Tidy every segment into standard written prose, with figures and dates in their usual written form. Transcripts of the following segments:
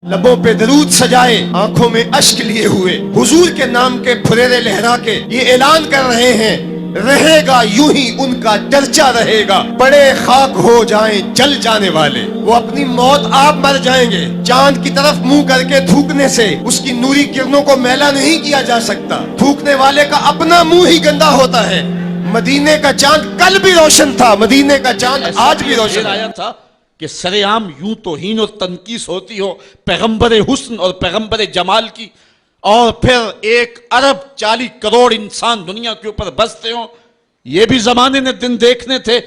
لبوں پہ درود سجائے آنکھوں میں اشک لیے ہوئے حضور کے نام کے پھریرے لہرا کے یہ اعلان کر رہے ہیں، رہے گا یوں ہی ان کا چرچا رہے گا، بڑے خاک ہو جائیں جل جانے والے، وہ اپنی موت آپ مر جائیں گے۔ چاند کی طرف منہ کر کے تھوکنے سے اس کی نوری کرنوں کو میلا نہیں کیا جا سکتا، تھوکنے والے کا اپنا منہ ہی گندا ہوتا ہے۔ مدینے کا چاند کل بھی روشن تھا، مدینے کا چاند آج بھی روشن آیا تھا کہ سر عام یوں توہین اور تنقیص ہوتی ہو پیغمبر حسن اور پیغمبر جمال کی، اور پھر 1.40 کروڑ انسان دنیا کے اوپر بستے ہوں، یہ بھی زمانے نے دن دیکھنے تھے۔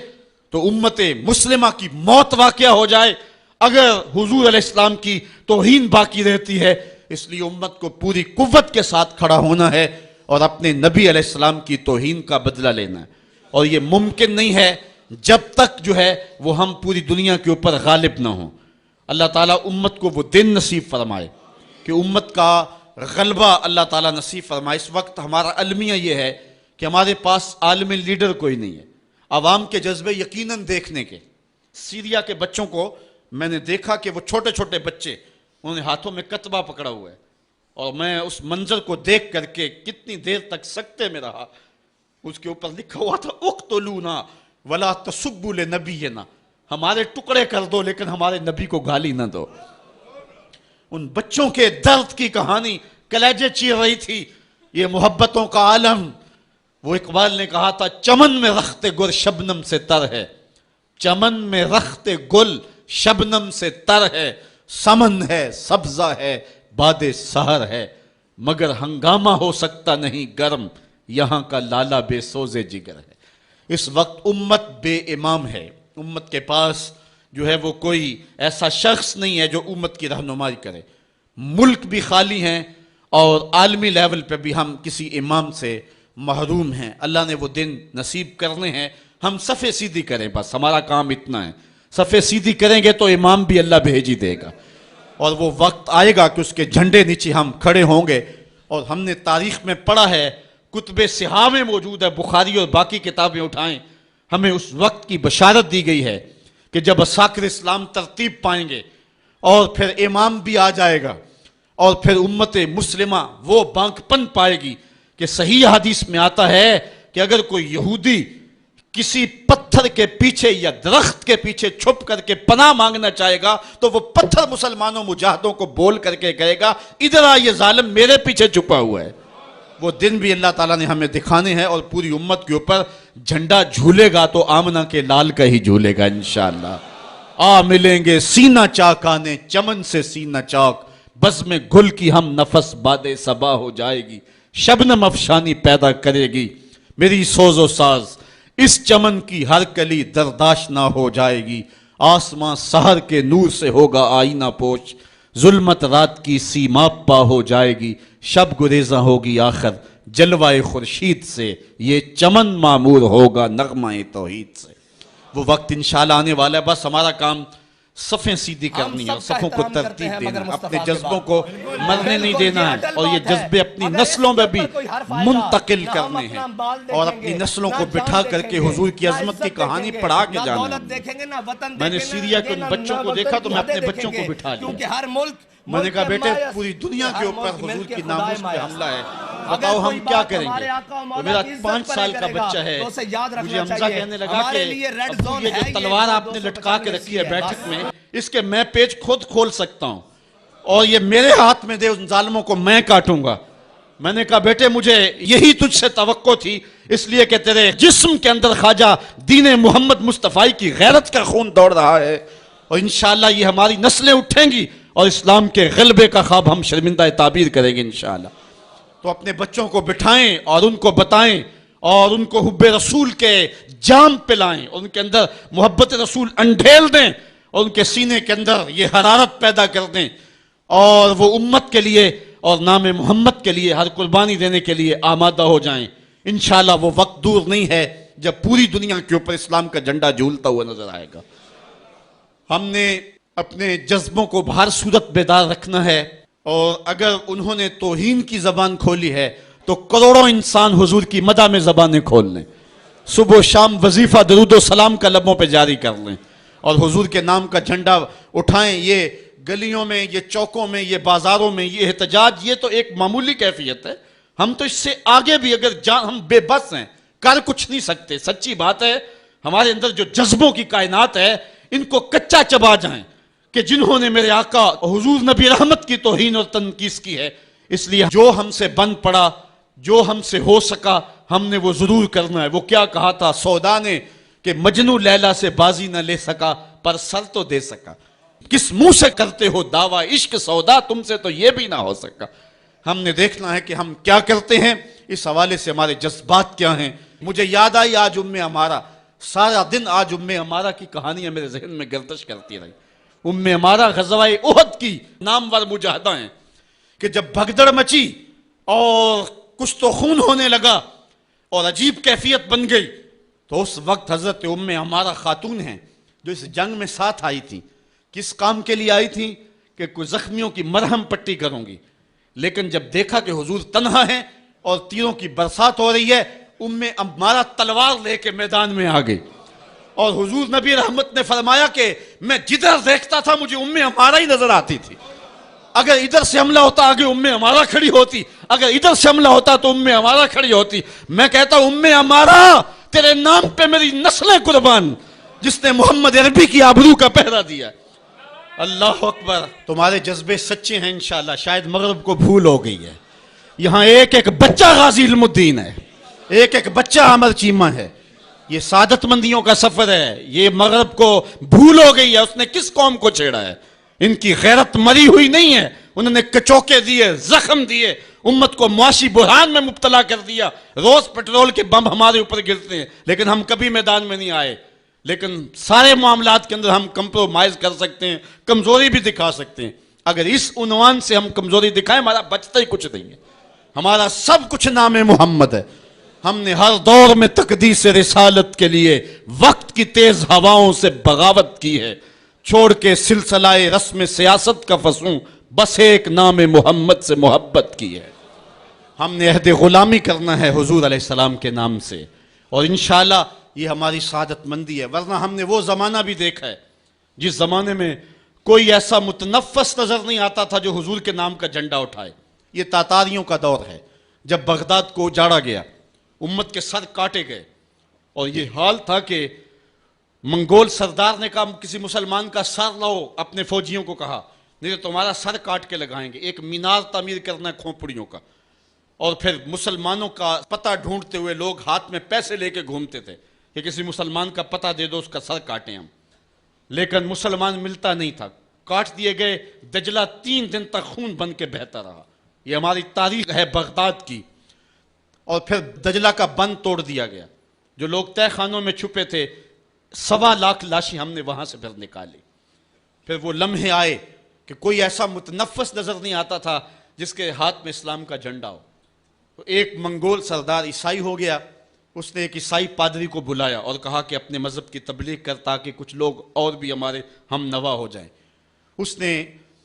تو امت مسلمہ کی موت واقعہ ہو جائے اگر حضور علیہ السلام کی توہین باقی رہتی ہے، اس لیے امت کو پوری قوت کے ساتھ کھڑا ہونا ہے اور اپنے نبی علیہ السلام کی توہین کا بدلہ لینا ہے، اور یہ ممکن نہیں ہے جب تک جو ہے وہ ہم پوری دنیا کے اوپر غالب نہ ہوں۔ اللہ تعالیٰ امت کو وہ دن نصیب فرمائے کہ امت کا غلبہ اللہ تعالیٰ نصیب فرمائے۔ اس وقت ہمارا المیہ یہ ہے کہ ہمارے پاس عالم لیڈر کوئی نہیں ہے، عوام کے جذبے یقیناً دیکھنے کے۔ سیریا کے بچوں کو میں نے دیکھا کہ وہ چھوٹے چھوٹے بچے، انہوں نے ہاتھوں میں کتبہ پکڑا ہوا ہے، اور میں اس منظر کو دیکھ کر کے کتنی دیر تک سکتے میں رہا۔ اس کے اوپر لکھا ہوا تھا اقتلونا ولا تسبوا لنبینا، ہمارے ٹکڑے کر دو لیکن ہمارے نبی کو گالی نہ دو۔ ان بچوں کے درد کی کہانی کلیجے چیر رہی تھی۔ یہ محبتوں کا عالم، وہ اقبال نے کہا تھا چمن میں رخت گل شبنم سے تر ہے، چمن میں رخت گل شبنم سے تر ہے، سمن ہے سبزہ ہے باد سحر ہے، مگر ہنگامہ ہو سکتا نہیں گرم، یہاں کا لالا بے سوز جگر ہے۔ اس وقت امت بے امام ہے، امت کے پاس جو ہے وہ کوئی ایسا شخص نہیں ہے جو امت کی رہنمائی کرے، ملک بھی خالی ہیں اور عالمی لیول پہ بھی ہم کسی امام سے محروم ہیں۔ اللہ نے وہ دن نصیب کرنے ہیں، ہم صفے سیدھی کریں، بس ہمارا کام اتنا ہے۔ صفے سیدھی کریں گے تو امام بھی اللہ بھیج ہی دے گا، اور وہ وقت آئے گا کہ اس کے جھنڈے نیچے ہم کھڑے ہوں گے۔ اور ہم نے تاریخ میں پڑھا ہے، کتب صحاح میں موجود ہے، بخاری اور باقی کتابیں اٹھائیں، ہمیں اس وقت کی بشارت دی گئی ہے کہ جب اساکر اسلام ترتیب پائیں گے اور پھر امام بھی آ جائے گا، اور پھر امت مسلمہ وہ بانک پن پائے گی کہ صحیح حدیث میں آتا ہے کہ اگر کوئی یہودی کسی پتھر کے پیچھے یا درخت کے پیچھے چھپ کر کے پناہ مانگنا چاہے گا تو وہ پتھر مسلمانوں مجاہدوں کو بول کر کے کہے گا ادھر آ، یہ ظالم میرے پیچھے چھپا ہوا ہے۔ وہ دن بھی اللہ تعالیٰ نے ہمیں دکھانے ہیں، اور پوری امت کے اوپر جھنڈا جھولے گا تو آمنہ کے لال کا ہی جھولے گا انشاءاللہ۔ آ ملیں گے سینہ چاک آنے چمن سے سینہ چاک، بزم گل کی ہم نفس باد صبا ہو جائے گی، شبنم افشانی پیدا کرے گی میری سوز و ساز، اس چمن کی ہر کلی درداش نہ ہو جائے گی، آسمان سحر کے نور سے ہوگا آئینہ پوش، ظلمت رات کی سیماب پا ہو جائے گی، شب گریزاں ہوگی آخر جلوہ خورشید سے، یہ چمن معمور ہوگا نغمہ توحید سے۔ وہ وقت انشاءاللہ آنے والا ہے، بس ہمارا کام صفیں سیدھی کرنی ہے، صفوں کو ترتیب دینا ہے، اپنے جذبوں کو مرنے نہیں دینا ہے، اور یہ جذبے اپنی نسلوں میں بھی منتقل کرنے ہیں، اور اپنی نسلوں کو بٹھا کر کے حضور کی عظمت کی کہانی پڑھا کے جانا ہے۔ میں نے سیریا کے ان بچوں کو دیکھا تو میں اپنے بچوں کو بٹھا لیا، میں نے کہا بیٹے پوری دنیا کے اوپر حضور کی ناموس پہ حملہ ہے، بتاؤ ہم کیا کریں گے؟ تو میرا 5 سال کا بچہ ہے، مجھے حمزہ کہنے لگا کہ ابو یہ جو تلوار آپ نے لٹکا کے رکھی ہے بیٹھک میں، اس کے میں پیچ خود کھول سکتا ہوں، اور یہ میرے ہاتھ میں دے، ان ظالموں کو میں کاٹوں گا۔ میں نے کہا بیٹے مجھے یہی تجھ سے توقع تھی، اس لیے کہ تیرے جسم کے اندر خواجہ دین محمد مصطفی کی غیرت کا خون دوڑ رہا ہے، اور انشاءاللہ یہ ہماری نسلیں اٹھیں گی اور اسلام کے غلبے کا خواب ہم شرمندہ تعبیر کریں گے انشاءاللہ۔ تو اپنے بچوں کو بٹھائیں اور ان کو بتائیں، اور ان کو حب رسول کے جام پلائیں، اور ان کے اندر محبت رسول انڈھیل دیں، اور ان کے سینے کے اندر یہ حرارت پیدا کر دیں، اور وہ امت کے لیے اور نام محمد کے لیے ہر قربانی دینے کے لیے آمادہ ہو جائیں۔ انشاءاللہ وہ وقت دور نہیں ہے جب پوری دنیا کے اوپر اسلام کا جھنڈا جھولتا ہوا نظر آئے گا۔ ہم نے اپنے جذبوں کو بہر صورت بیدار رکھنا ہے، اور اگر انہوں نے توہین کی زبان کھولی ہے تو کروڑوں انسان حضور کی مدح میں زبانیں کھول لیں، صبح و شام وظیفہ درود و سلام کا لبوں پہ جاری کر لیں، اور حضور کے نام کا جھنڈا اٹھائیں۔ یہ گلیوں میں، یہ چوکوں میں، یہ بازاروں میں یہ احتجاج، یہ تو ایک معمولی کیفیت ہے. ہم تو اس سے آگے بھی اگر ہم بے بس ہیں، کر کچھ نہیں سکتے. سچی بات ہے، ہمارے اندر جو جذبوں کی کائنات ہے ان کو کچا چبا جائیں کہ جنہوں نے میرے آقا حضور نبی رحمت کی توہین اور تنقیص کی ہے. اس لیے جو ہم سے بن پڑا، جو ہم سے ہو سکا، ہم نے وہ ضرور کرنا ہے. وہ کیا کہا تھا سودا نے کہ مجنو لیلا سے بازی نہ لے سکا پر سر تو دے سکا. کس منہ سے کرتے ہو دعویٰ عشق سودا، تم سے تو یہ بھی نہ ہو سکا. ہم نے دیکھنا ہے کہ ہم کیا کرتے ہیں، اس حوالے سے ہمارے جذبات کیا ہیں. مجھے یاد آئی آج عمارہ، سارا دن آج عمارہ کی کہانیاں میرے ذہن میں گردش کرتی رہی. عمارہ غزوہ احد کی نامور مجاہدہ ہیں کہ جب بھگدڑ مچی اور کچھ تو خون ہونے لگا اور عجیب کیفیت بن گئی، تو اس وقت حضرت عمارہ خاتون ہیں جو اس جنگ میں ساتھ آئی تھی. کس کام کے لیے آئی تھی؟ کہ کوئی زخمیوں کی مرہم پٹی کروں گی. لیکن جب دیکھا کہ حضور تنہا ہیں اور تیروں کی برسات ہو رہی ہے، عمارہ تلوار لے کے میدان میں آ گئی. اور حضور نبی رحمت نے فرمایا کہ میں جدھر دیکھتا تھا مجھے عمارہ ہی نظر آتی تھی. اگر ادھر سے حملہ ہوتا آگے عمارہ کھڑی ہوتی، اگر ادھر سے حملہ ہوتا تو عمارہ کھڑی ہوتی. میں کہتا عمارہ تیرے نام پہ میری نسلیں قربان، جس نے محمد عربی کی آبرو کا پہرا دیا. اللہ اکبر. تمہارے جذبے سچے ہیں انشاءاللہ. شاید مغرب کو بھول ہو گئی ہے. یہاں ایک ایک بچہ غازی علم الدین ہے، ایک ایک بچہ عامر چیمہ ہے. یہ سعادت مندیوں کا سفر ہے. یہ مغرب کو بھول ہو گئی ہے. اس نے کس قوم کو چھیڑا ہے؟ ان کی غیرت مری ہوئی نہیں ہے. انہوں نے کچوکے دیے، زخم دیے، امت کو معاشی بحران میں مبتلا کر دیا. روز پیٹرول کے بم ہمارے اوپر گرتے ہیں لیکن ہم کبھی میدان میں نہیں آئے. لیکن سارے معاملات کے اندر ہم کمپرومائز کر سکتے ہیں، کمزوری بھی دکھا سکتے ہیں. اگر اس عنوان سے ہم کمزوری دکھائیں، ہمارا بچتا ہی کچھ نہیں ہے. ہمارا سب کچھ نام محمد ہے. ہم نے ہر دور میں تقدیس رسالت کے لیے وقت کی تیز ہواؤں سے بغاوت کی ہے. چھوڑ کے سلسلہ رسم سیاست کا فسوں، بس ایک نام محمد سے محبت کی ہے. ہم نے عہد غلامی کرنا ہے حضور علیہ السلام کے نام سے، اور انشاءاللہ یہ ہماری سعادت مندی ہے. ورنہ ہم نے وہ زمانہ بھی دیکھا ہے جس زمانے میں کوئی ایسا متنفس نظر نہیں آتا تھا جو حضور کے نام کا جھنڈا اٹھائے. یہ تاتاریوں کا دور ہے، جب بغداد کو اجاڑا گیا، امت کے سر کاٹے گئے، اور یہ حال تھا کہ منگول سردار نے کہا کسی مسلمان کا سر لاؤ، اپنے فوجیوں کو کہا، نہیں تو تمہارا سر کاٹ کے لگائیں گے. ایک مینار تعمیر کرنا ہے کھوپڑیوں کا. اور پھر مسلمانوں کا پتہ ڈھونڈتے ہوئے لوگ ہاتھ میں پیسے لے کے گھومتے تھے کہ کسی مسلمان کا پتہ دے دو، اس کا سر کاٹیں ہم. لیکن مسلمان ملتا نہیں تھا. کاٹ دیے گئے. دجلہ 3 دن تک خون بن کے بہتا رہا. یہ ہماری تاریخ ہے بغداد کی. اور پھر دجلہ کا بند توڑ دیا گیا. جو لوگ تہ خانوں میں چھپے تھے، 1.25 لاکھ لاشیں ہم نے وہاں سے پھر نکالی. پھر وہ لمحے آئے کہ کوئی ایسا متنفس نظر نہیں آتا تھا جس کے ہاتھ میں اسلام کا جھنڈا ہو. ایک منگول سردار عیسائی ہو گیا. اس نے ایک عیسائی پادری کو بلایا اور کہا کہ اپنے مذہب کی تبلیغ کر تاکہ کچھ لوگ اور بھی ہمارے ہم نوا ہو جائیں. اس نے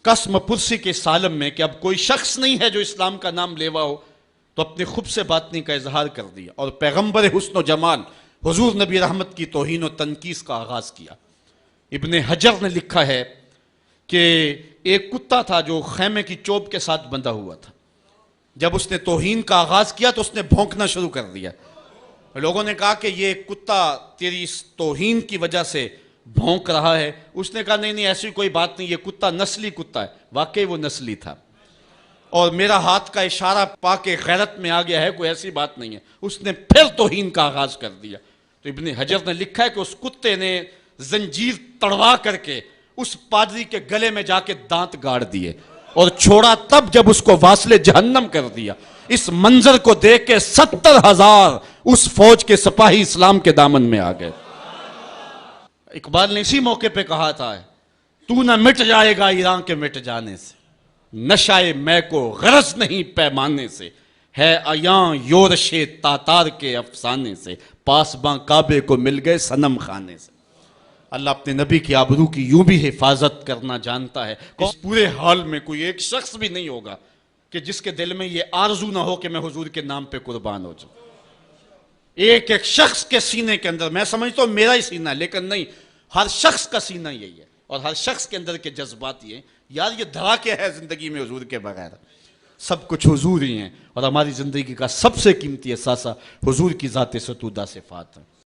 قسم پرسی کے سالم میں کہ اب کوئی شخص نہیں ہے جو اسلام کا نام لیوا ہو، تو اپنے خب سے باطنی کا اظہار کر دیا اور پیغمبر حسن و جمال حضور نبی رحمت کی توہین و تنقیص کا آغاز کیا. ابن حجر نے لکھا ہے کہ ایک کتا تھا جو خیمے کی چوب کے ساتھ بندھا ہوا تھا. جب اس نے توہین کا آغاز کیا تو اس نے بھونکنا شروع کر دیا. لوگوں نے کہا کہ یہ کتا تیری اس توہین کی وجہ سے بھونک رہا ہے. اس نے کہا نہیں ایسی کوئی بات نہیں، یہ کتا نسلی کتا ہے. واقعی وہ نسلی تھا، اور میرا ہاتھ کا اشارہ پا کے غیرت میں آ گیا ہے، کوئی ایسی بات نہیں ہے. اس نے پھر توہین کا آغاز کر دیا. تو ابن حجر نے لکھا ہے کہ اس کتے نے زنجیر تڑوا کر کے اس پادری کے گلے میں جا کے دانت گاڑ دیے اور چھوڑا تب جب اس کو واصل جہنم کر دیا. اس منظر کو دیکھ کے 70,000 اس فوج کے سپاہی اسلام کے دامن میں آ گئے. اقبال نے اسی موقع پہ کہا تھا، تو نہ مٹ جائے گا ایران کے مٹ جانے سے، نشائے میں کو غرض نہیں پیمانے سے، ہے ایاں یورش تاتار کے افسانے سے، پاسباں کعبے کو مل گئے صنم خانے سے. اللہ اپنے نبی کی آبرو کی یوں بھی حفاظت کرنا جانتا ہے. اس پورے حال میں کوئی ایک شخص بھی نہیں ہوگا کہ جس کے دل میں یہ آرزو نہ ہو کہ میں حضور کے نام پہ قربان ہو جاؤں. ایک ایک شخص کے سینے کے اندر، میں سمجھتا ہوں میرا ہی سینہ ہے، لیکن نہیں، ہر شخص کا سینہ یہی ہے، اور ہر شخص کے اندر کے جذبات یہ ہیں. یار یہ دھڑا کیا ہے زندگی میں حضور کے بغیر؟ سب کچھ حضور ہی ہیں، اور ہماری زندگی کا سب سے قیمتی اثاثہ حضور کی ذات ستودہ صفات ہے۔